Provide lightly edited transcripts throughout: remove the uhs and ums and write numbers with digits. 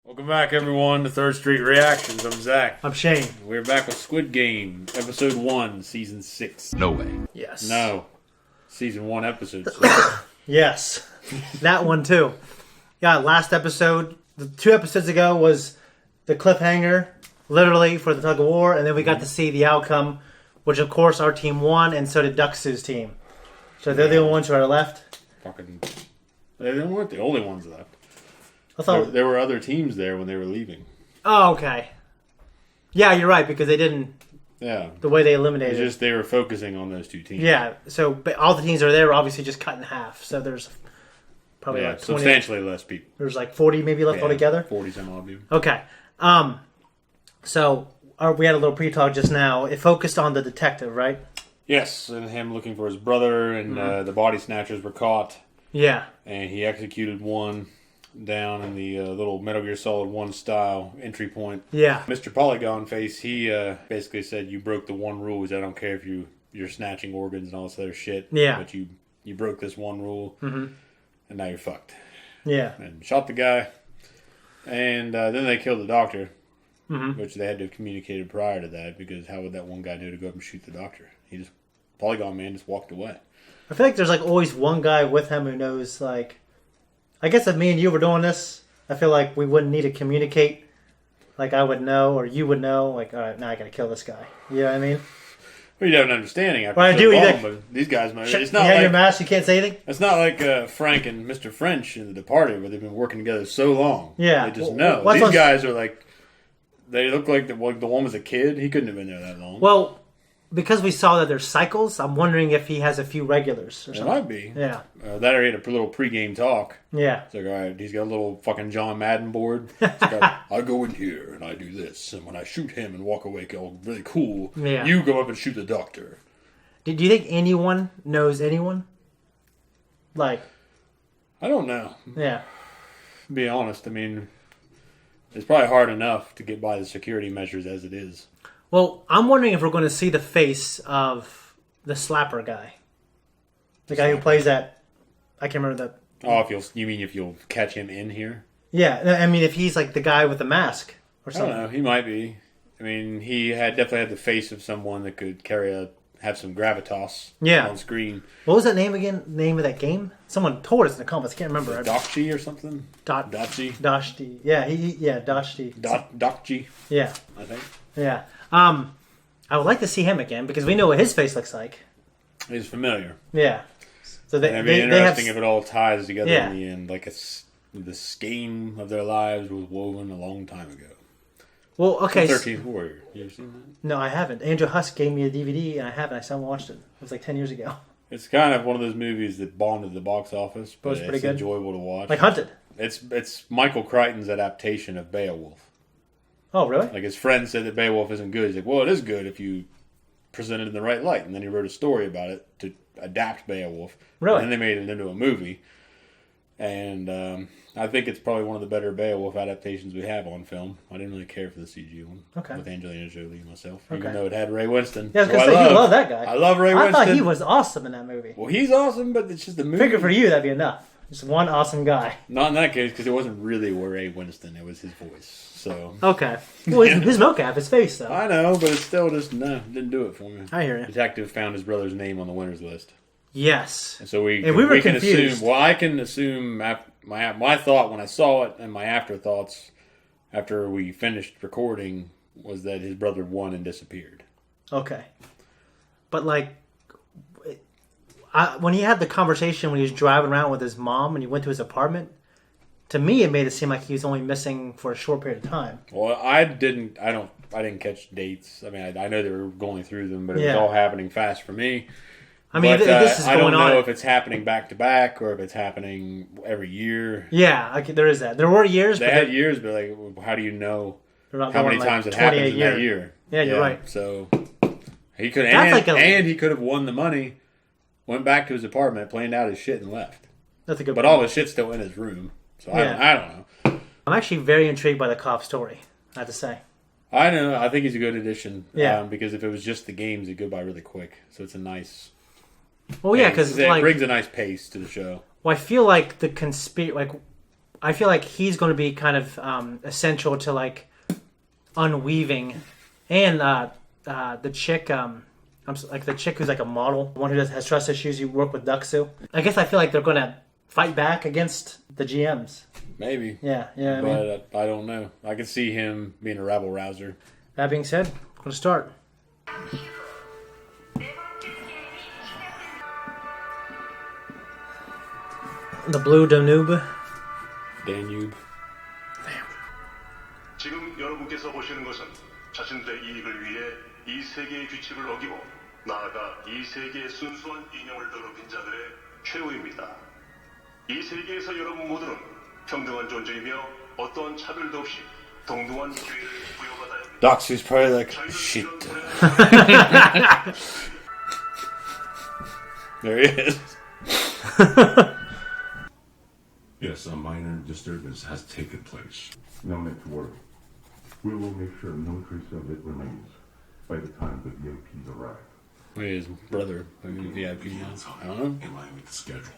Welcome back, everyone, to Third Street Reactions. I'm Zach. I'm Shane. We're back with Squid Game, Episode 1, Season 6. No way. Yes. No. Season 1, Episode 6. Yes. That one, too. Yeah, last episode, 2 episodes ago, was the cliffhanger, literally, for the tug of war, and then we got to see the outcome, which, of course, our team won, and so did Duxu's team. So they're the only ones who are left. Fucking... They weren't the only ones left. I thought... There were other teams there when they were leaving. Oh, okay. Yeah, you're right, because they didn't... Yeah. The way they eliminated It's just they were focusing on those 2 teams. Yeah, so but all the teams that are there were obviously just cut in half. So there's probably like 20, substantially less people. There's like 40 maybe left altogether. 40 some odd people. Okay. So we had a little pre-talk just now. It focused on the detective, right? Yes, and him looking for his brother, and the body snatchers were caught. Yeah. And he executed one down in the little Metal Gear Solid 1 style entry point. Yeah. Mr. Polygon Face, he basically said you broke the one rule. I don't care if you're snatching organs and all this other shit. Yeah. But you broke this one rule, and now you're fucked. Yeah. And shot the guy, and then they killed the doctor, which they had to have communicated prior to that, because how would that one guy know to go up and shoot the doctor? Polygon Man just walked away. I feel like there's like always one guy with him who knows, like, I guess if me and you were doing this, I feel like we wouldn't need to communicate. Like I would know, or you would know, like, all right, now I gotta kill this guy. You know what I mean? Well, you have an understanding after well, so long, but these guys, it's not you have like your mask, you can't say anything? It's not like Frank and Mr. French in The Departed, where they've been working together so long. Yeah. They just know. These guys are like, they look like the one was a kid. He couldn't have been there that long. Well, because we saw that there's cycles, I'm wondering if he has a few regulars or something. It might be. Yeah. That or he had a little pregame talk. Yeah. It's like, all right, he's got a little fucking John Madden board. It's like, I go in here and I do this, and when I shoot him and walk away, all really cool. Yeah. You go up and shoot the doctor. Do you think anyone knows anyone? Like, I don't know. Yeah. To be honest, I mean, it's probably hard enough to get by the security measures as it is. Well, I'm wondering if we're going to see the face of the slapper guy. The guy who plays that... I can't remember the... Oh, if you'll catch him in here? Yeah, I mean, if he's like the guy with the mask or something. I don't know. He might be. I mean, he definitely had the face of someone that could have some gravitas on screen. What was that name again? Name of that game? Someone told us in the comments. I can't remember. Dokchi or something? Dotchi. Doshti. Yeah, Doshti. Dokchi. Yeah. I think. Yeah. I would like to see him again because we know what his face looks like. He's familiar. Yeah. So it'd be interesting if it all ties together in the end. Like the scheme of their lives was woven a long time ago. Well, okay. The 13th Warrior. You ever seen that? No, I haven't. Andrew Husk gave me a DVD and I haven't. I still haven't watched it. It was like 10 years ago. It's kind of one of those movies that bombed at the box office, but it's pretty good. Enjoyable to watch. Like Hunted. It's Michael Crichton's adaptation of Beowulf. Oh, really? Like his friend said that Beowulf isn't good. He's like, well, it is good if you present it in the right light. And then he wrote a story about it to adapt Beowulf. Really? And then they made it into a movie. And I think it's probably one of the better Beowulf adaptations we have on film. I didn't really care for the CG one. Okay. With Angelina Jolie myself. Okay. Even though it had Ray Winston. Yeah, I was going to say, you love that guy. I love Ray Winston. I thought he was awesome in that movie. Well, he's awesome, but it's just the movie. Figure for you, that'd be enough. Just one awesome guy. Not in that case, because it wasn't really Ray Winston. It was his voice. So okay. Well, his mocap, his face, though. I know, but it's still just, didn't do it for me. I hear you. Detective found his brother's name on the winner's list. Yes. And so we were can confused. assume, well, I can assume my thought when I saw it and my afterthoughts after we finished recording was that his brother won and disappeared. Okay. But, like, when he had the conversation when he was driving around with his mom and he went to his apartment, to me it made it seem like he was only missing for a short period of time. Well, I didn't catch dates. I mean, I know they were going through them, but it was all happening fast for me. I mean, this is going on. I don't know if it's happening back to back or if it's happening every year. Yeah, there is that. There were years. They had years, but like, how do you know how many times it happens in that year? Yeah, you're right. So he could, and he could have won the money, went back to his apartment, planned out his shit, and left. That's a good. But all his shit's still in his room, so I don't know. I'm actually very intrigued by the cop story, I have to say. I know. I think he's a good addition. Yeah. Because if it was just the games, it'd go by really quick. So it's a nice. Well, yeah, because it brings a nice pace to the show. Well, I feel like the I feel like he's going to be kind of essential to like unweaving, and the chick, like the chick who's like a model, the one who has trust issues. You work with Duxu. I guess I feel like they're going to fight back against the GMs. Maybe. Yeah. But I don't know. I can see him being a rabble rouser. That being said, we're going to start. The Blue Danube. 지금 여러분께서 보시는 것은 자신들의 이익을 위해 이 세계의 규칙을 어기고 나아가 이 세계의 순수한 이념을 더럽힌 자들의 최후입니다. 이 세계에서 여러분 모두는 평등한 존재이며 어떠한 차별도 없이 동등한 기회를 부여받아야 합니다. Doxy's probably like, shit. There he is. Yes, a minor disturbance has taken place. No need to worry. We will make sure no trace of it remains by the time the VIPs arrive. His brother, VIP now. I don't know. In line with the schedule.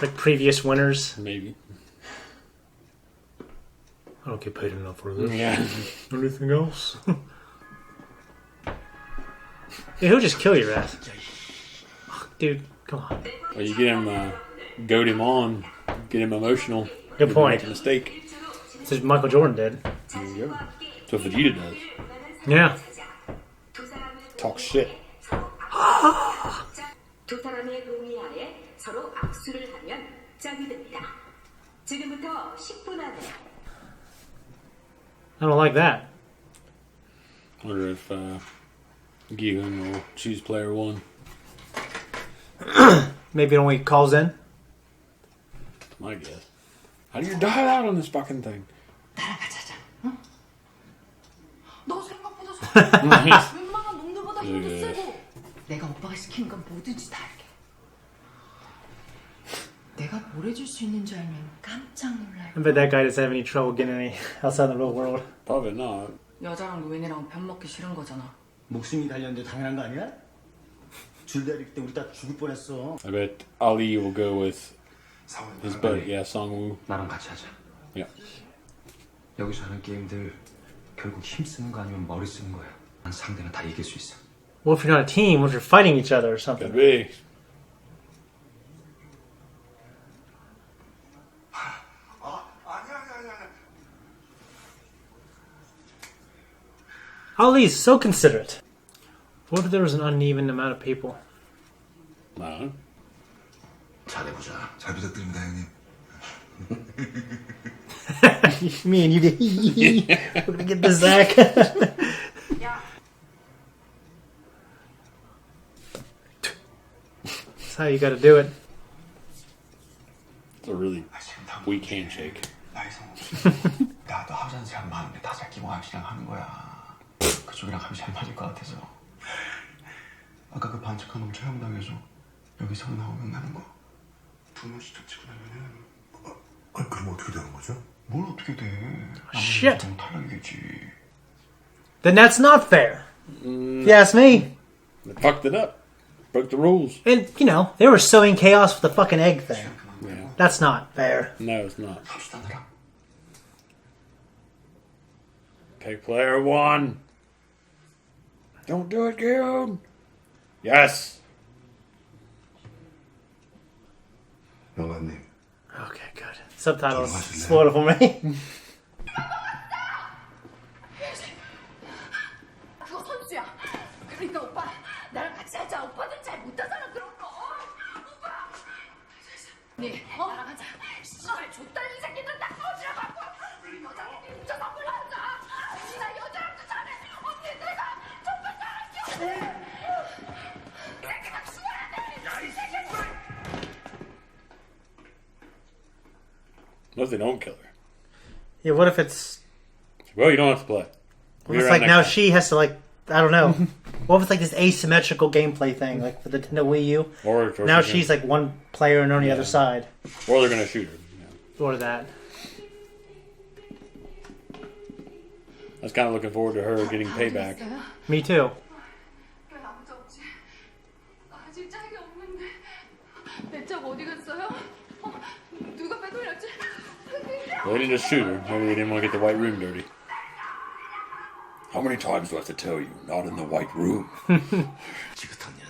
Like previous winners. Maybe. I don't get paid enough for this. Yeah. Anything else? Yeah, he'll just kill your ass. Dude, come on. Well, you get him, goad him on, get him emotional. Good point. Make a mistake. This is Michael Jordan did. There you go. That's what Vegeta does. Yeah. Talk shit. 두 사람의 동의하에 서로 악수를 하면 짝이 된다. 지금부터 10분 안에. I don't like that. Wonder if Gihun will choose player one. Maybe it only calls in. My guess. How do you die out on this fucking thing? 따라가자자. 응? 너 생각보다 잘해. 웬만한 놈들보다 힘도 세고. 내가 오빠가 시키는 건 뭐든지 다 할게. 내가 뭘 해줄 수 있는지 알면 깜짝 놀랄 I bet that guy doesn't have any trouble getting any outside the real world. Probably not. 여자랑 노인이랑 편 먹기 싫은 거잖아. 목숨이 달렸는데 당연한 거 아니야? 줄다리기 때 우리 다 죽을 뻔했어. I bet Ali will go with his buddy. Yeah, Songwoo. 나랑 같이 하자. Yeah. 여기서 하는 게임들 결국 힘 쓰는 거 아니면 머리 쓰는 거야. 난 상대는 다 이길 수 있어. What if you're not a team? What if you're fighting each other or something? Could be. Ali's so considerate. What if there was an uneven amount of people? No. 잘해보자. 잘 부탁드립니다, 형님. Me and you get. We're gonna get the Zakk. That's how you gotta do it. It's a really weak handshake. 나의 상관없이 나도 하자는 사람 많은데 다 잡히고 함씨랑 하는 거야. 그쪽이랑 감이 잘 맞을 것 같아서. 아까 그 반짝한 놈 체험당해서 여기서 나오면 나는 거. 두 명씩 겹치고 나면은 그럼 어떻게 되는 거죠? 뭘 어떻게 돼? Shit. 탈락이겠지. Then that's not fair. If you ask me. They fucked it up. Broke the rules. And, you know, they were sowing chaos with the fucking egg thing. Yeah. That's not fair. No, it's not. 합시다느라. Pick player one. Don't do it, Gilde. Yes. 영관님. Okay, good. Subtitles. Spoil it for me. 그거 선수야. 그러니까 오빠 나랑 같이 하자. 오빠들 잘 못하잖아 그런 거. 오빠. 네, 나랑 하자. 씨발 좆달린 새끼들 다 꺼지라고 하고. 우리 여자들끼리 훔쳐서 몰라하자. 나 여자랑도 잘해. 언니 내가 정말 잘할게. 새끼가 죽어야 돼. 이 새끼. What if they don't kill her? Yeah, what if it's... Well, you don't have to play. What if it's like now she has to like... I don't know. What if it's like this asymmetrical gameplay thing, like for the Nintendo Wii U? Or Now she's like one player and on the other side. Or they're gonna shoot her. Yeah. Or that. I was kind of looking forward to her getting payback. Me too. 왜 아무도 없지? 아직 짝이 없는데 내 짝 어디 갔어요? 누가 빼돌렸지? Well, they didn't just shoot her. Maybe they didn't want to get the white room dirty. How many times do I have to tell you? Not in the white room. 지긋한 년.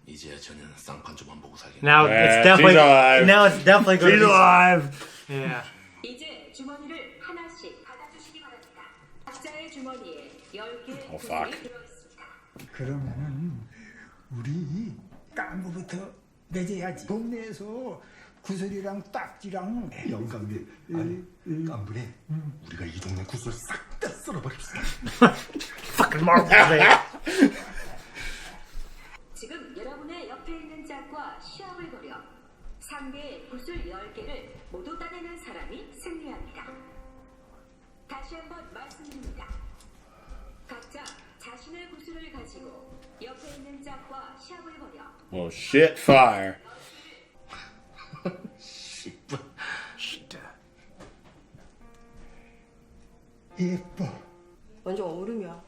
이제야 저는 쌍판 좀 안 보고 살겠네. Now Yeah, it's definitely she's alive. now it's definitely going She's to be alive. yeah. 이제 주머니를 하나씩 받아주시기 바랍니다. 각자의 주머니에 10개의 Oh, 구슬이 fuck. 들어있습니다. 그러면은 우리 깐부부터 내줘야지. 동네에서 구슬이랑 딱지랑 영감님, 아니 깐부네. 우리가 이 동네 구슬 싹 다 쓸어버립시다. Fucking marbles, man. 지금 여러분의 옆에 있는 짝과 시합을 벌여 상대의 구슬 10개를 모두 따내는 사람이 승리합니다. 다시 한번 말씀드립니다. 각자 자신의 구슬을 가지고 옆에 있는 짝과 시합을 벌여 Well, shit, fire. 예뻐. 완전 얼음이야.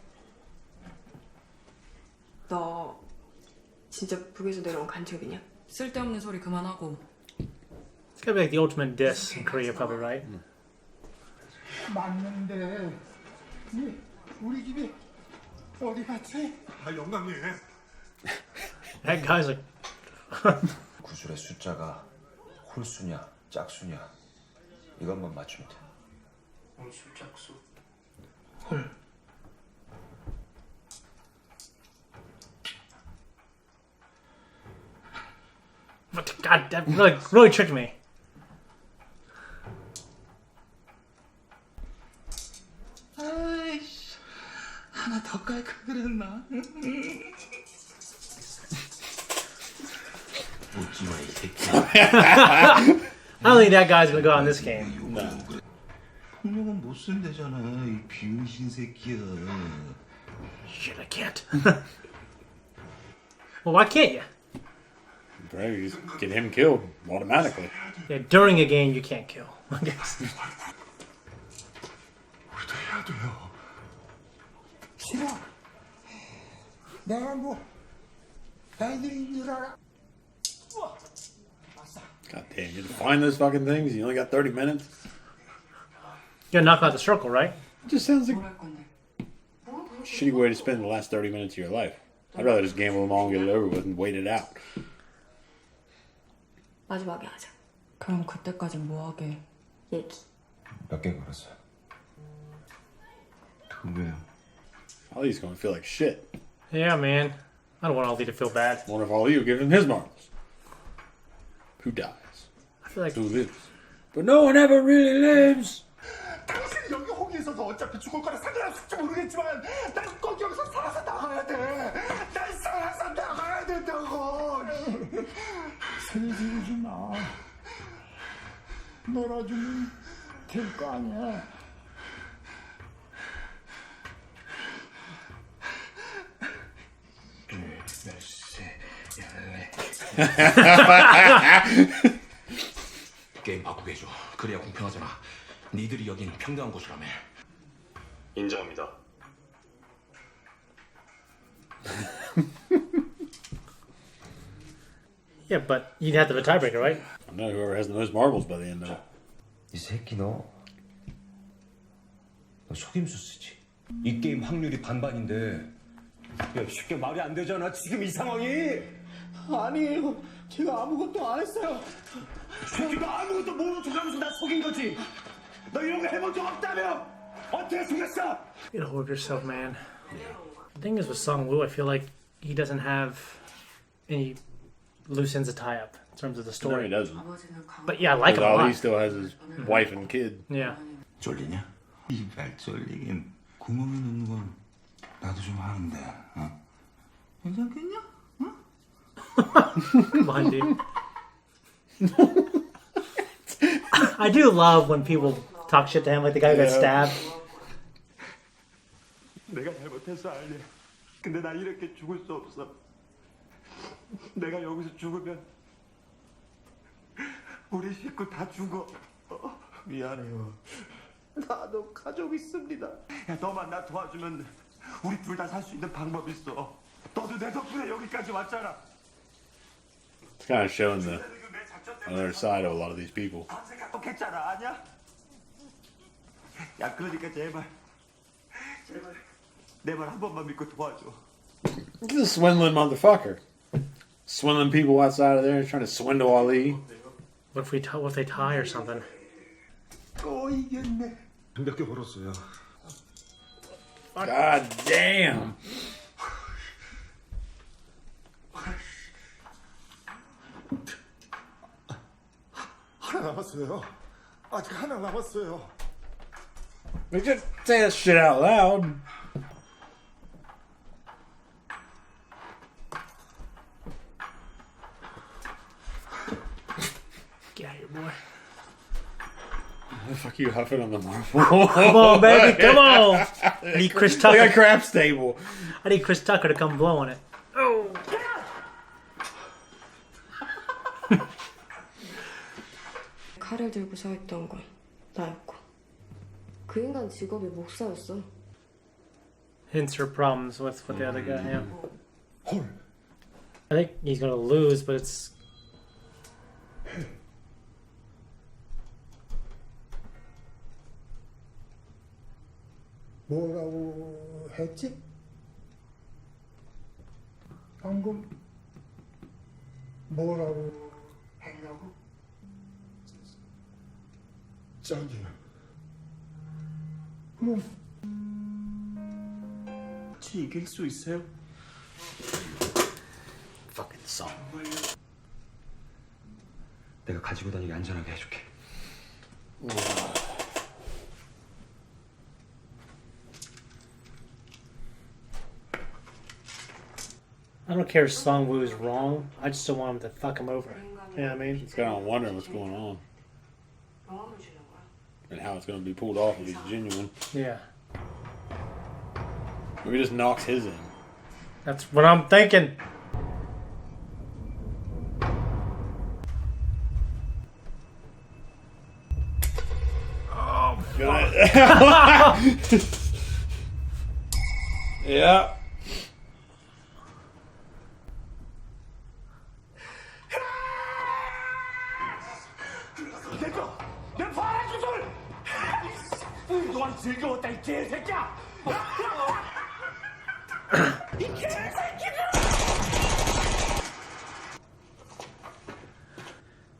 너 진짜 북에서 내려온 간첩이냐? 쓸데없는 소리 그만하고. It's gonna be like the ultimate diss in Korea, probably, right? 맞는데 우리 집이 어디 갔지? 아 영감님. That guy's like, 구슬의 숫자가 홀수냐 짝수냐 이것만 맞추면 돼. 홀수 짝수. God, that really tricked me. 아이씨, 하나 더 깔까 그랬나? 웃지마 이 새끼. I don't think that guy's gonna go on this game. 분명은 못 쓴대잖아 이 병신 새끼야. Shit, I can't. Well, why can't you? Right, you just get him killed automatically. Yeah, during a game you can't kill. I guess. 우리도 해야 돼요. 싫어. 내가 뭐 애들인 줄 알아. God damn, you have to find those fucking things. You only got 30 minutes. You gotta knock out the circle, right? It just sounds like 뭘 할 건데? a shitty way to spend the last 30 minutes of your life. I'd rather just gamble them all and get it over with and wait it out. 마지막에 하자. 그럼 그때까지 뭐 하게? 얘기. 몇 개 걸었어? 2배요. Ollie's gonna feel like shit. Yeah, man. I don't want Ollie to feel bad. I wonder if Ollie will give him his marbles. Who dies? I feel like Who lives? But no one ever really lives. 당신이 여기 호기에서도 어차피 죽을 거라 상관없을지 모르겠지만 난 꼭 여기서 살아서 나가야 돼. 난 살아서 나가야 된다고. 소리 지르지 마. 놀아주면 될 거 아니야. 게임 바꾸게 해줘. 그래야 공평하잖아. 니들이 여긴 평등한 곳이라며. 인정합니다. yeah, but you'd have to have a tiebreaker, right? I know whoever has the most marbles by the end of it. 이 새끼 너 속임수 쓰지. 이 게임 확률이 반반인데. 야 쉽게 말이 안 되잖아 지금 이 상황이. 아니에요. 제가 아무것도 안 했어요. 새끼가 아무것도 모르는 척하면서 나 속인 거지. 너 이런 거 해본 적 없다며? 어떻게 속였어? You gotta hold yourself, man. The thing is with Song Woo, I feel like he doesn't have any loose ends to tie up in terms of the No, he story. doesn't. 아버지는 강. But yeah, I like him a Ollie lot. still has his wife and kid. Yeah. 쫄리냐? 이발 쫄리긴 구멍에 넣는 건 나도 좀 하는데. 어? 괜찮겠냐? Come on, dude. I do love when people talk shit to him, like the guy who got stabbed. 내가 잘못했어 알지. 근데 나 이렇게 죽을 수 없어. 내가 여기서 죽으면 우리 식구 다 죽어. 미안해요. 나도 가족 있습니다. 야, 너만 나 도와주면 우리 둘 다 살 수 있는 방법 있어. 너도 내 덕분에 여기까지 왔잖아. It's kind of showing the on the other side of a lot of these people. 괜찮아, 아니야? 야, 그러니까 제발 내 말 한 번만 믿고 도와줘. He's a swindling motherfucker. Swindling people outside of there, trying to swindle Ali. What if they tie or something? 또 이겼네. 몇 개 벌었어요. God damn. 하나 남았어요. 아직 하나 남았어요. We just say that shit out loud. Get out of here, boy. What the fuck are you huffing on the marble? Come on, baby, come on. I need Chris Tucker. Like a craps table. I need Chris Tucker to come blow on it. Oh. 칼을 들고 서 있던 건 나였고 그 인간 직업이 목사였어. Hints or problems with the other guy, yeah. I think he's gonna lose, but it's... 뭐라고 했지? 방금 뭐라고 했냐고? 짱이야. 그럼 혹시 이길 수 있어요? Fucking song. 내가 가지고 다니게 안전하게 해줄게. I don't care if Song Woo is wrong. I just don't want him to fuck him over. You know what I mean? It's kind of wondering what's going on. And how it's going to be pulled off if he's genuine. Yeah. Maybe he just knocks his in. That's what I'm thinking. Oh, God. Yeah. 내 바라주술! 그동안 즐거웠다 이 개새끼야! 이 개새끼들!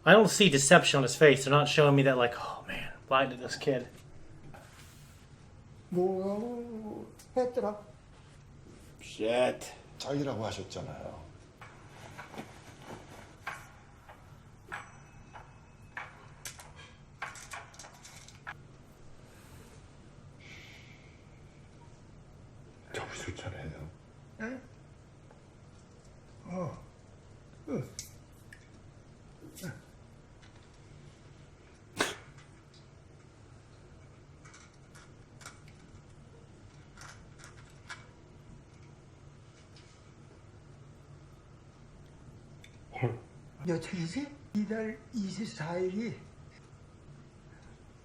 I don't see deception on his face. They're not showing me that, like, oh man, lied to this kid. 뭐라고 했더라? Shit. 자기라고 하셨잖아요. 정신 차려요. 응? 며칠이지? 이달 24일이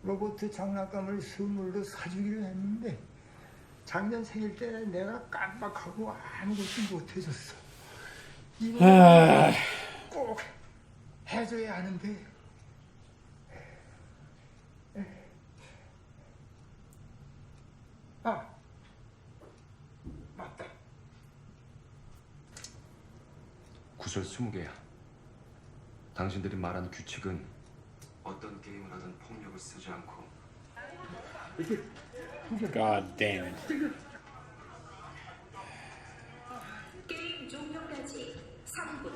로봇 장난감을 선물로 사주기로 했는데 작년 생일 때 내가 깜빡하고 아무것도 못해줬어. 이번에 꼭 해줘야 하는데. 아, 맞다. 구설 20개야. 당신들이 말한 규칙은 어떤 게임을 하든 폭력을 쓰지 않고 God damn it. 게임 종료까지 3분.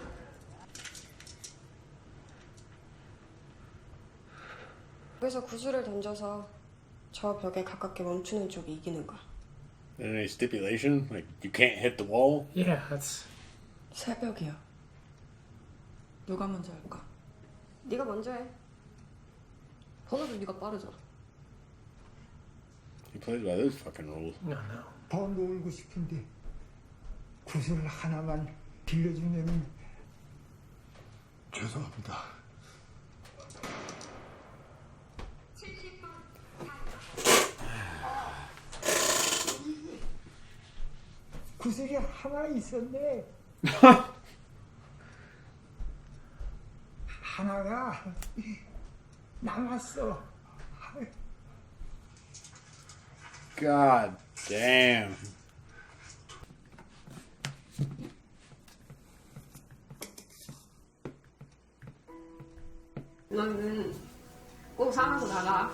그래서 구슬을 던져서 저 벽에 가깝게 멈추는 쪽이 이기는 거야. Any stipulation? Like, you can't hit the wall? Yeah, that's... 새벽이야. 누가 먼저 할까? 네가 먼저 해. 번호도 네가 빠르잖아. He plays by those fucking rules. No, no. 더 놀고 싶은데 구슬 하나만 빌려주면 죄송합니다. 구슬이 하나 있었네. 하나가 남았어. God damn. 너는 꼭 살아서 나가.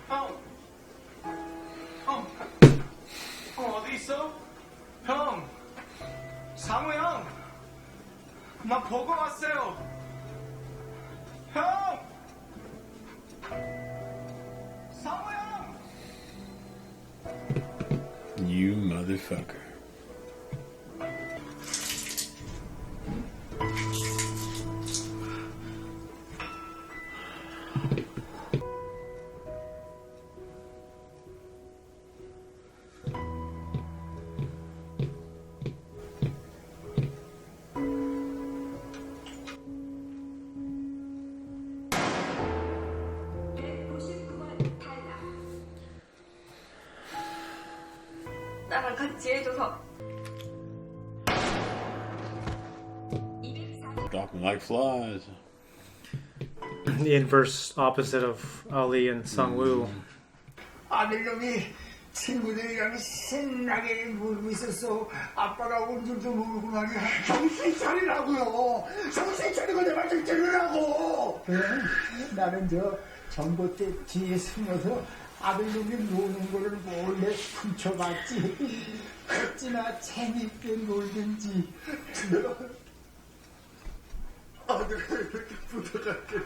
형, 어디 있어? 형, 상우 형, 나 보고 왔어요. 형, 상우 형. You motherfucker. 나랑 같이 해줘서. Dropping like flies. The inverse opposite of Ali and Sung-woo. 아들놈이 친구들이랑 신나게 놀고 있었어. 아빠가 오늘도 모르고 말이야. 정신 차리라고요. 정신 차리고 내 말 좀 들으라고. 나는 저 전봇대 뒤에 숨어서 아들놈이 노는 거를 몰래 훔쳐봤지. 어찌나 재밌게 놀든지. 아들을 이렇게 부탁할게요.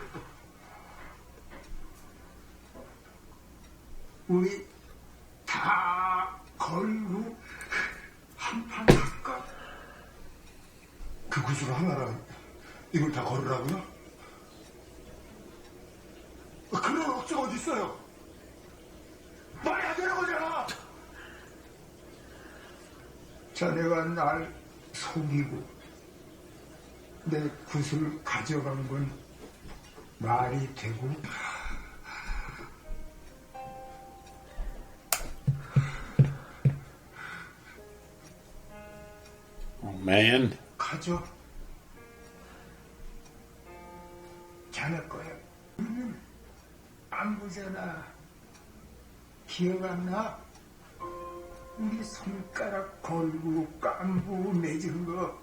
우리 다 걸고 한판 할까? 그 구슬 하나랑 이걸 다 걸으라고요? 그런 억지가 어디 있어요? 말이 안 되는 거잖아. 자네가 날 속이고 내 구슬 가져간 건 말이 되고 Oh, man. 가져. 자네 거야. 안 보잖아. 기억 안 나? 우리 손가락 걸고 깐부 맺은 거.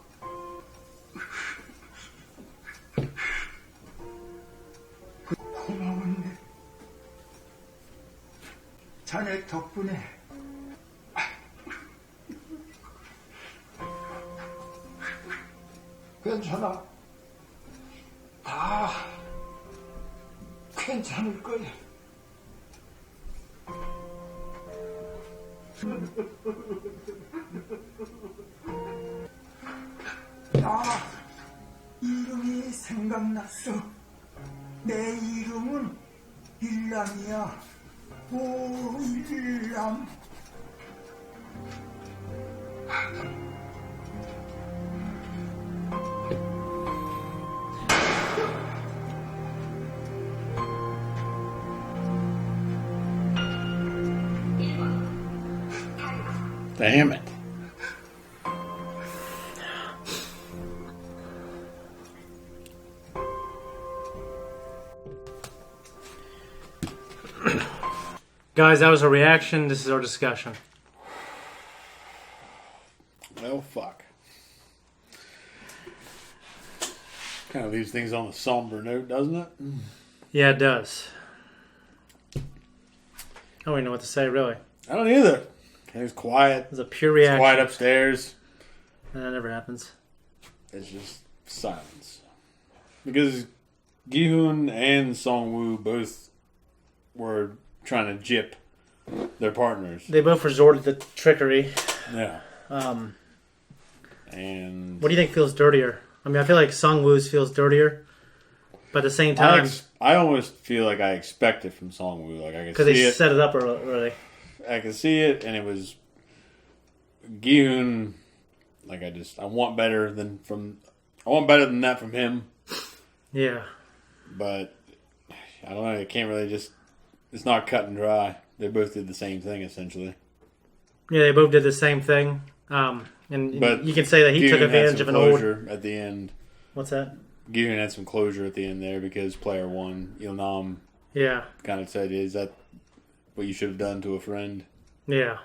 고마웠네. 자네 덕분에 괜찮아. 다 괜찮을 거야. 나 이름이 생각났어. 내 이름은 일남이야. 오, 일남. Damn it. Guys, that was a reaction. This is our discussion. Well, fuck. Kind of leaves things on a somber note, doesn't it? Yeah, it does. I don't even know what to say, really. I don't either. It was quiet. It was a pure reaction. It's quiet upstairs. And that never happens. It's just silence. Because Gi-hoon and Song-woo both were trying to jip their partners. They both resorted to trickery. Yeah. And what do you think feels dirtier? I mean, I feel like Sung-woo's feels dirtier, but at the same time, I almost feel like I expect it from Song-woo. Like I can see it. Because they set it up already. I can see it, and it was Gi-hoon. Like I want better than that from him. Yeah. But I don't know. It can't really just. It's not cut and dry. They both did the same thing essentially. Yeah, they both did the same thing. And But you can say that he took Gi-hun had advantage some of an old... closure at the end. What's that? Gi-hun had some closure at the end there because player one, Il-nam, Yeah. kind of said, "Is that what you should have done to a friend?" Yeah.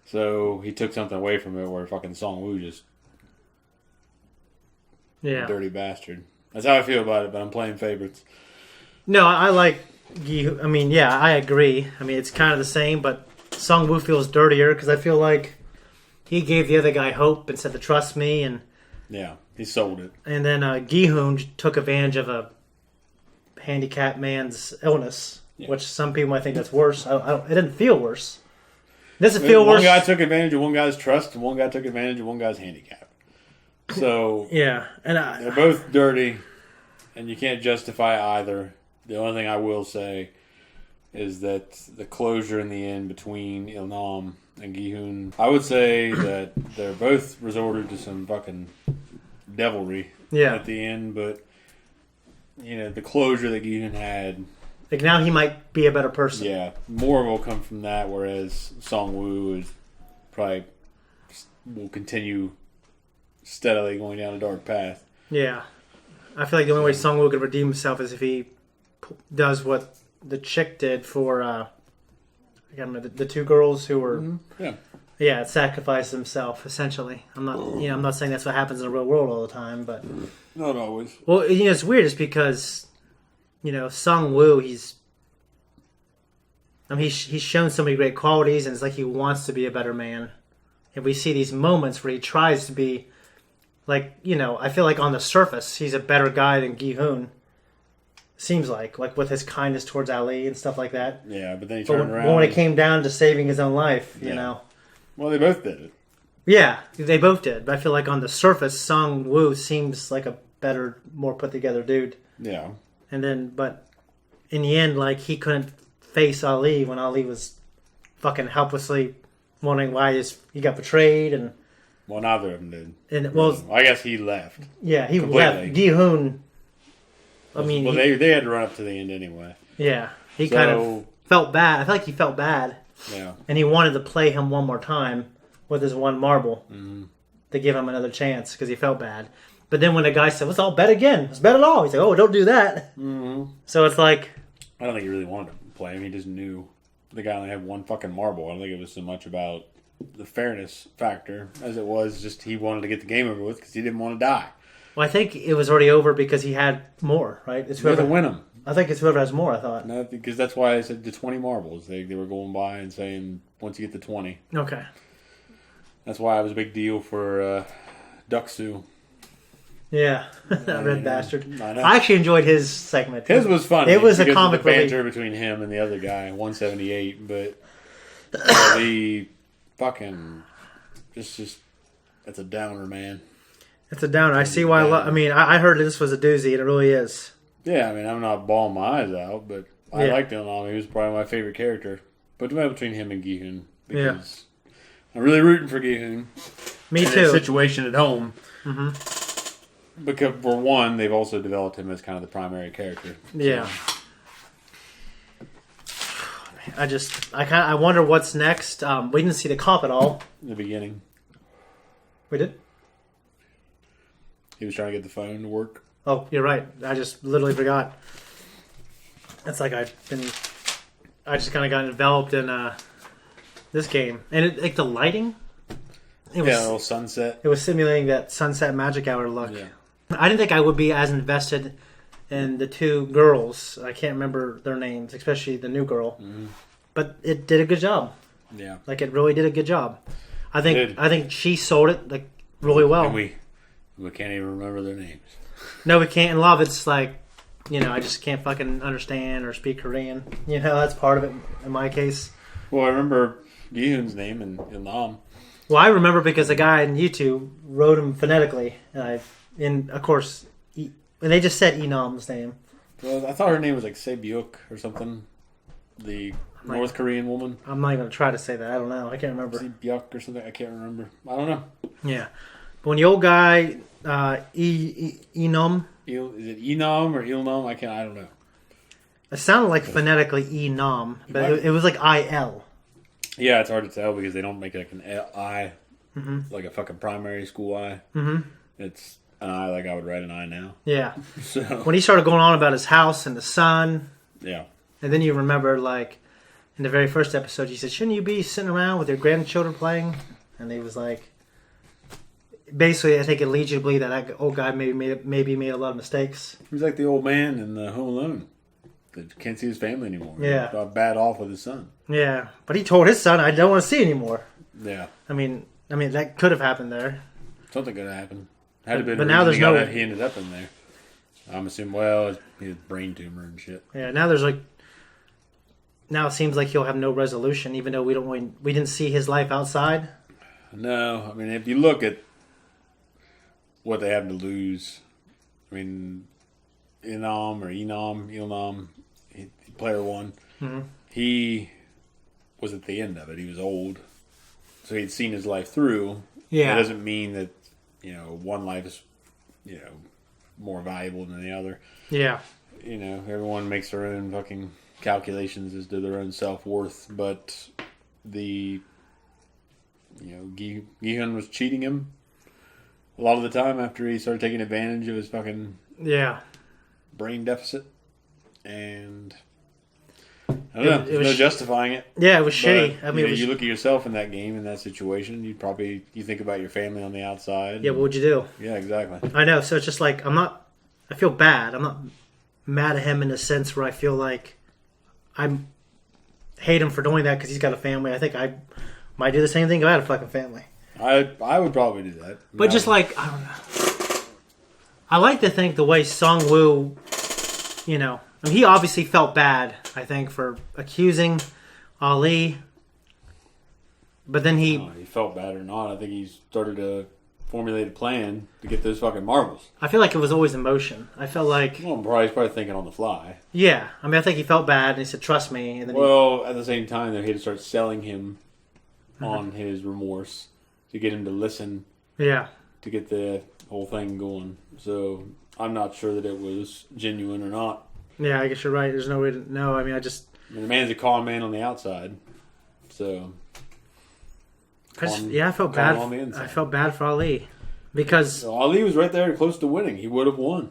So he took something away from it where fucking Song-woo just... Yeah. A dirty bastard. That's how I feel about it, but I'm playing favorites. No, I like Gi. I mean, yeah, I agree. I mean, it's kind of the same, but Song-woo feels dirtier because I feel like he gave the other guy hope and said to trust me, and Yeah, he sold it. and then Gi-hoon took advantage of a handicapped man's illness, which some people might think that's worse. It didn't feel worse. It doesn't feel worse. One guy took advantage of one guy's trust, and one guy took advantage of one guy's handicap. So yeah, and they're both dirty, and you can't justify either. The only thing I will say is that the closure in the end between Il-nam and Gi-hoon, I would say that they're both resorted to some fucking devilry at the end, but you know, the closure that Gi-hoon had, like now he might be a better person. yeah, more will come from that, whereas Song-woo is probably will continue steadily going down a dark path. Yeah, I feel like the only way Song-woo could redeem himself is if he does what the chick did for I can't remember the two girls who were sacrificed himself essentially. I'm not saying that's what happens in the real world all the time, but not always. Well, it's weird just because Song-woo, he's shown so many great qualities, and it's like he wants to be a better man. And we see these moments where he tries to be like, I feel like on the surface he's a better guy than Gi-hoon. Seems like with his kindness towards Ali and stuff like that. Yeah, but then he turned around. But when it came down to saving his own life, you know. Well, they both did it. Yeah, they both did. But I feel like on the surface, Song-woo seems like a better, more put together dude. Yeah. And then, but in the end, like, he couldn't face Ali when Ali was fucking helplessly wondering why he got betrayed. And well, neither of them did. And well, I guess he left. Yeah, he completely left. Gi-hoon. I mean, well, they had to run up to the end anyway. Yeah, he kind of felt bad. I feel like he felt bad. Yeah, and he wanted to play him one more time with his one marble to give him another chance because he felt bad. But then when the guy said, "Let's all bet again. Let's bet it all," he's like, "Oh, don't do that." Mm-hmm. So it's like, I don't think he really wanted to play him. He just knew the guy only had one fucking marble. I don't think it was so much about the fairness factor as it was just he wanted to get the game over with because he didn't want to die. Well, I think it was already over because he had more, right? It's whoever win them. I think it's whoever has more. I thought. No, because that's why I said the 20 marbles. They were going by and saying once you get to 20. Okay. That's why it was a big deal for Duxu. Yeah, that red bastard. I actually enjoyed his segment. His was funny. It was a because comic of the banter between him and the other guy, 178. But the fucking just that's a downer, man. It's a downer. I see why. I heard this was a doozy, and it really is. Yeah, I mean, I'm not bawling my eyes out, but I liked Il-nam. He was probably my favorite character. But the between him and Gi-hoon, because I'm really rooting for Gi-hoon. Me in too. his situation at home. Mm-hmm. Because for one, they've also developed him as kind of the primary character. Yeah. I wonder what's next. We didn't see the cop at all. In the beginning. We did? He was trying to get the phone to work. Oh, you're right. I just literally forgot. It's like I just kind of got enveloped in this game. And like the lighting. A little sunset. It was simulating that sunset magic hour look. Yeah. I didn't think I would be as invested in the two girls. I can't remember their names, especially the new girl. Mm-hmm. But it did a good job. Yeah. Like it really did a good job. I think she sold it like really well. And we can't even remember their names. No, we can't. In love, it's like, I just can't fucking understand or speak Korean. That's part of it in my case. Well, I remember Gi-hoon's name in Il-nam. Well, I remember because the guy on YouTube wrote him phonetically, and of course, and they just said Il-nam's name. Well, I thought her name was like Se-byuk or something. The North Korean woman. I'm not even going to try to say that. I don't know. I can't remember. Se-byuk or something. I can't remember. I don't know. Yeah. But when the old guy, Il-nam. Is it Il-nam or Il-nam? I don't know. It sounded like phonetically Il-nam, but it was like I-L. Yeah, it's hard to tell because they don't make it like an I like a fucking primary school eye. Mm-hmm. It's an eye like I would write an eye now. Yeah. So when he started going on about his house and the sun, yeah, and then you remember like in the very first episode, he said, "Shouldn't you be sitting around with your grandchildren playing?" And he was like, basically, I think it leads you to believe that old guy maybe made a lot of mistakes. he's like the old man in the Home Alone that can't see his family anymore. Yeah, he's bad off with his son. Yeah, but he told his son, "I don't want to see anymore." Yeah, I mean that could have happened there. Something could have happened. Had to been. But now there's no. He ended up in there. I'm assuming. Well, he had a brain tumor and shit. Yeah. Now there's like. Now it seems like he'll have no resolution, even though we didn't see his life outside. No, I mean if you look at what they have to lose, I mean, Ilnam, player one, he was at the end of it. He was old, so he'd seen his life through. Yeah, it doesn't mean that one life is more valuable than the other. Yeah, everyone makes their own fucking calculations as to their own self-worth, but the Gi-hun was cheating him a lot of the time after he started taking advantage of his fucking brain deficit, and I don't know, there's no justifying it. Yeah, it was shitty. I mean, you look at yourself in that game, in that situation, you think about your family on the outside. Yeah, what would you do? Yeah, exactly. I know, so it's just like I feel bad. I'm not mad at him in the sense where I feel like I hate him for doing that because he's got a family. I think I might do the same thing if I had a fucking family. I would probably do that. But just like, I don't know. I like to think the way Sung Woo, he obviously felt bad, I think, for accusing Ali. But then he felt bad or not, I think he started to formulate a plan to get those fucking marbles. I feel like it was always emotion. I felt like... Well, he's probably thinking on the fly. Yeah. I mean, I think he felt bad, and he said, "Trust me." And then at the same time, though, he had to start selling him on his remorse to get him to listen. Yeah. To get the whole thing going. So, I'm not sure that it was genuine or not. Yeah, I guess you're right. There's no way to know. I mean, the man's a con man on the outside. So... I felt bad. I felt bad for Ali because Ali was right there close to winning. He would have won.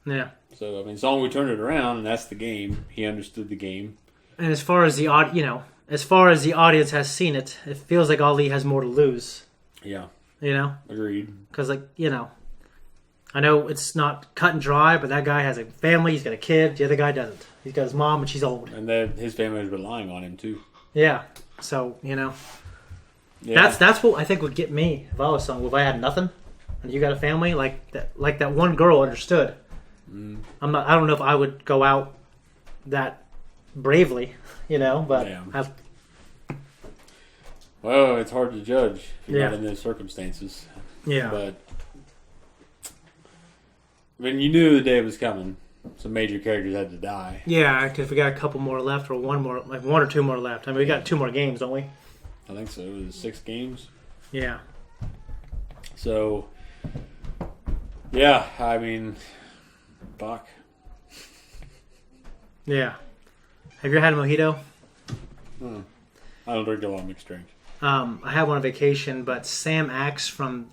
Yeah. So I mean, Song Woo turned it around, and that's the game. He understood the game. And as far as the audience has seen it, it feels like Ali has more to lose. Yeah. Agreed. Because I know it's not cut and dry, but that guy has a family. He's got a kid. The other guy doesn't. He's got his mom, and she's old. And then his family is relying on him too. Yeah. So Yeah. That's what I think would get me if I was someone. If I had nothing and you got a family, like that one girl understood. I don't know if I would go out that bravely, but well, it's hard to judge if you're not in those circumstances. Yeah. But when you knew the day was coming, some major characters had to die. Yeah, because we got a couple more left, or one or two more left. I mean, we got 2 more games, don't we? I think so. It was 6 games. Yeah. So, yeah, I mean, fuck. Yeah. Have you ever had a mojito? I don't drink a lot of mixed drinks. I had one on vacation, but Sam Axe from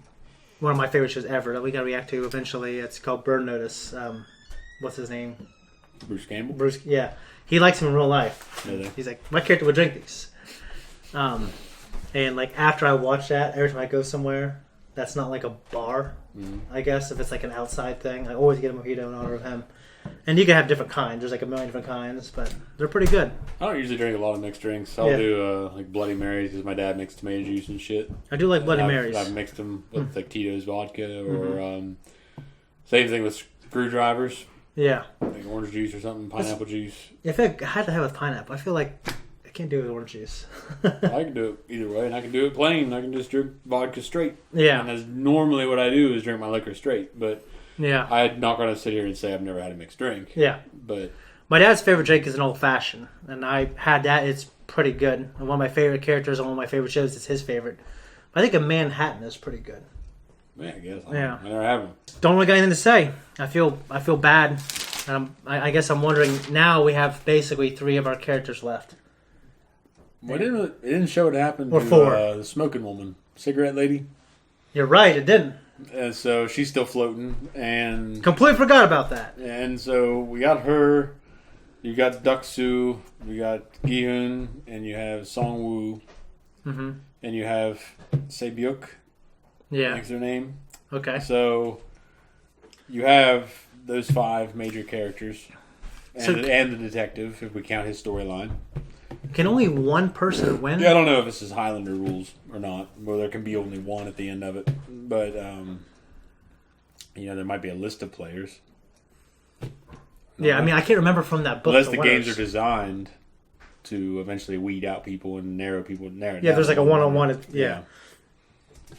one of my favorite shows ever that we got to react to eventually. It's called Burn Notice. What's his name? Bruce Campbell? Bruce, yeah. He likes him in real life. Really? He's like, my character would drink these. And after I watch that, every time I go somewhere that's not like a bar, I guess, if it's like an outside thing, I always get a mojito in honor of him. And you can have different kinds. There's like a million different kinds, but they're pretty good. I don't usually drink a lot of mixed drinks. I'll do Bloody Marys because my dad makes tomato juice and shit. I do like Bloody Marys. I've mixed them with like Tito's vodka or same thing with screwdrivers. Yeah. Like orange juice or something, pineapple juice. If I had to have with pineapple, I feel like I can't do it with orange juice. I can do it either way, and I can do it plain. I can just drink vodka straight. Yeah. And that's normally what I do is drink my liquor straight, but yeah, I'm not going to sit here and say I've never had a mixed drink. Yeah. But my dad's favorite drink is an old fashioned, and I had that. It's pretty good. And one of my favorite characters on one of my favorite shows is his favorite. But I think a Manhattan is pretty good. Yeah, I guess. Yeah. I never have them. Don't really got anything to say. I feel bad. I guess I'm wondering, now we have basically 3 of our characters left. Well, it didn't show what happened or to 4. The smoking woman. cigarette lady. You're right, it didn't. And so she's still floating, and completely forgot about that. And so we got her. You got Duck-Soo, you got Gi-hun, and you have Song-woo, Mm-hmm. and you have Se-byuk. Yeah, that's their name. Okay. So you have those 5 major characters, and the detective, if we count his storyline. Can only one person win? Yeah, I don't know if this is Highlander rules or not, where there can be only one at the end of it. But, there might be a list of players. Yeah, I mean, I can't remember from that book. Unless the games are designed to eventually weed out people and narrow it down. There's like a one-on-one. Yeah.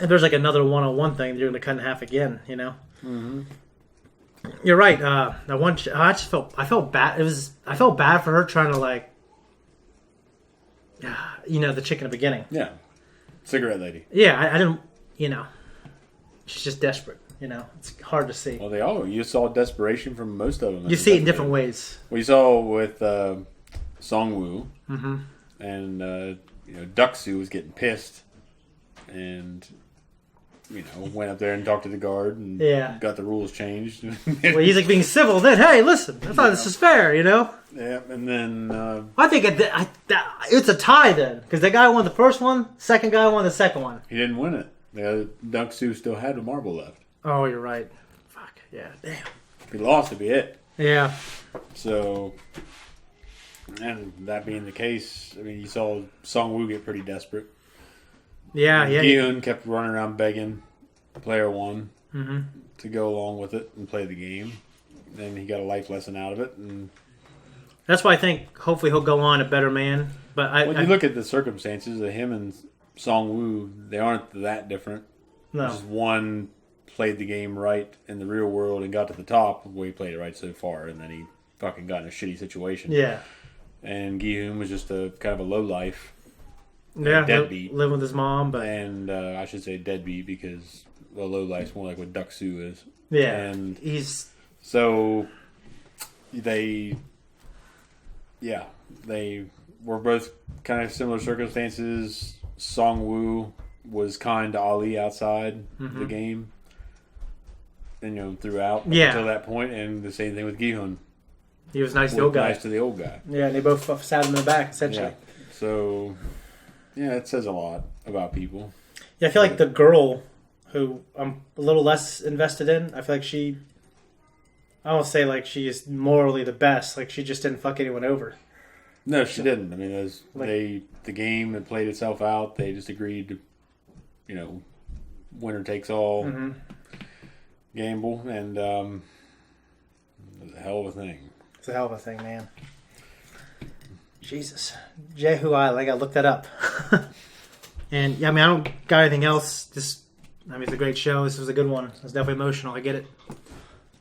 And there's like another one-on-one thing that you're going to cut in half again, Mm-hmm. You're right. That one, I felt bad. I felt bad for her trying to the chick in the beginning. Yeah. Cigarette lady. Yeah, I didn't, she's just desperate. It's hard to see. Well, you saw desperation from most of them. You see it in different ways. We saw with Song-woo, Mm-hmm. and Duck-Soo was getting pissed, and went up there and talked to the guard, and got the rules changed. Well, he's like being civil. Then, hey, listen, I thought this was fair, Yeah, and then I think it's a tie then, because the guy won the first one, second guy won the second one. He didn't win it. Duck-Soo still had a marble left. Oh, you're right. Fuck, yeah, damn. If he lost, it'd be it. Yeah. So, and that being the case, I mean, you saw Song-woo get pretty desperate. Yeah. Gi-hun kept running around begging player 1 Mm-hmm. to go along with it and play the game. And he got a life lesson out of it. And that's why I think hopefully he'll go on a better man. But when you look at the circumstances of him and Song-woo, they aren't that different. No. Just one played the game right in the real world and got to the top. Well, he played it right so far, and then he fucking got in a shitty situation. Yeah. And Gi-hun was just a kind of a low life. Yeah, deadbeat. Living with his mom, but I should say deadbeat because the low life's more like what Duck-Soo is. Yeah, and he's so they were both kind of similar circumstances. Song-woo was kind to Ali outside the game, and throughout until that point, and the same thing with Gi-hun. He was nice to the old guy. Nice to the old guy. Yeah, and they both stabbed him in the back essentially. Yeah. So. Yeah, it says a lot about people. Yeah, I feel like the girl who I'm a little less invested in, I feel like I don't say like she is morally the best. Like she just didn't fuck anyone over. No, she didn't. I mean, the game had played itself out. They just agreed to, winner takes all gamble, and it was a hell of a thing. It's a hell of a thing, man. Jesus. Jehu Island, I gotta look that up. And I don't got anything else. It's a great show. This was a good one. It's definitely emotional. I get it.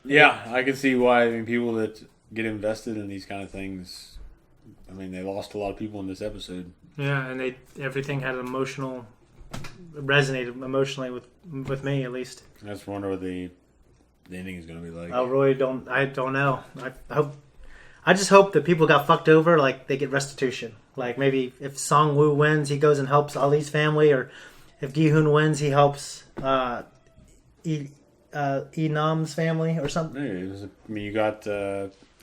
Yeah, I can see why. I mean, people that get invested in these kind of things, I mean, they lost a lot of people in this episode. Yeah, and everything had resonated emotionally with me at least. I just wonder what the ending is going to be like. I really don't. I don't know. I just hope that people got fucked over, like they get restitution. Like maybe if Song-woo wins, he goes and helps Ali's family, or if Gi-hun wins, he helps Enam's family or something. Yeah, you got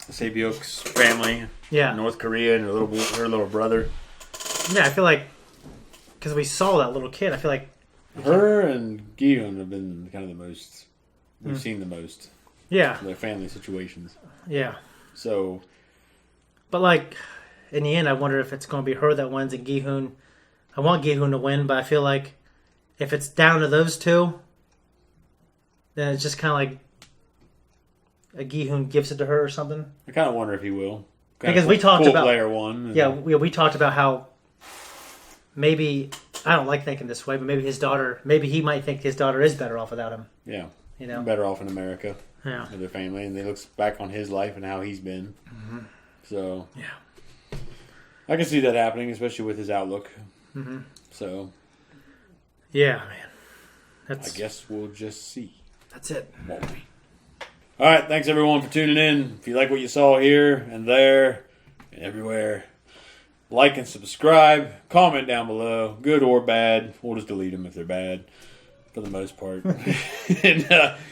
Se-byuk's family, yeah, North Korea, and her little brother. Yeah, I feel like because we saw that little kid, I feel like her and Gi-hun have been kind of the most we've seen the most. Yeah, their family situations. Yeah, so. But like, in the end, I wonder if it's going to be her that wins and Gi-hun. I want Gi-hun to win, but I feel like if it's down to those two, then it's just kind of like a Gi-hun gives it to her or something. I kind of wonder if he will. Because we talked about player one. Yeah, we talked about how maybe I don't like thinking this way, but maybe he might think his daughter is better off without him. Yeah, you know, better off in America. Yeah, with their family, and they look back on his life and how he's been. Mm-hmm. So yeah, I can see that happening, especially with his outlook. Mm-hmm. So yeah, man, I guess we'll just see. That's it, won't we? All right, thanks everyone for tuning in. If you like what you saw here and there and everywhere, Like and subscribe. Comment down below. Good or bad. We'll just delete them if they're bad. For the most part. And,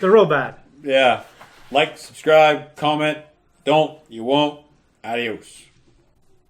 they're real bad. Yeah. Like, subscribe, comment. Don't. You won't. Adios.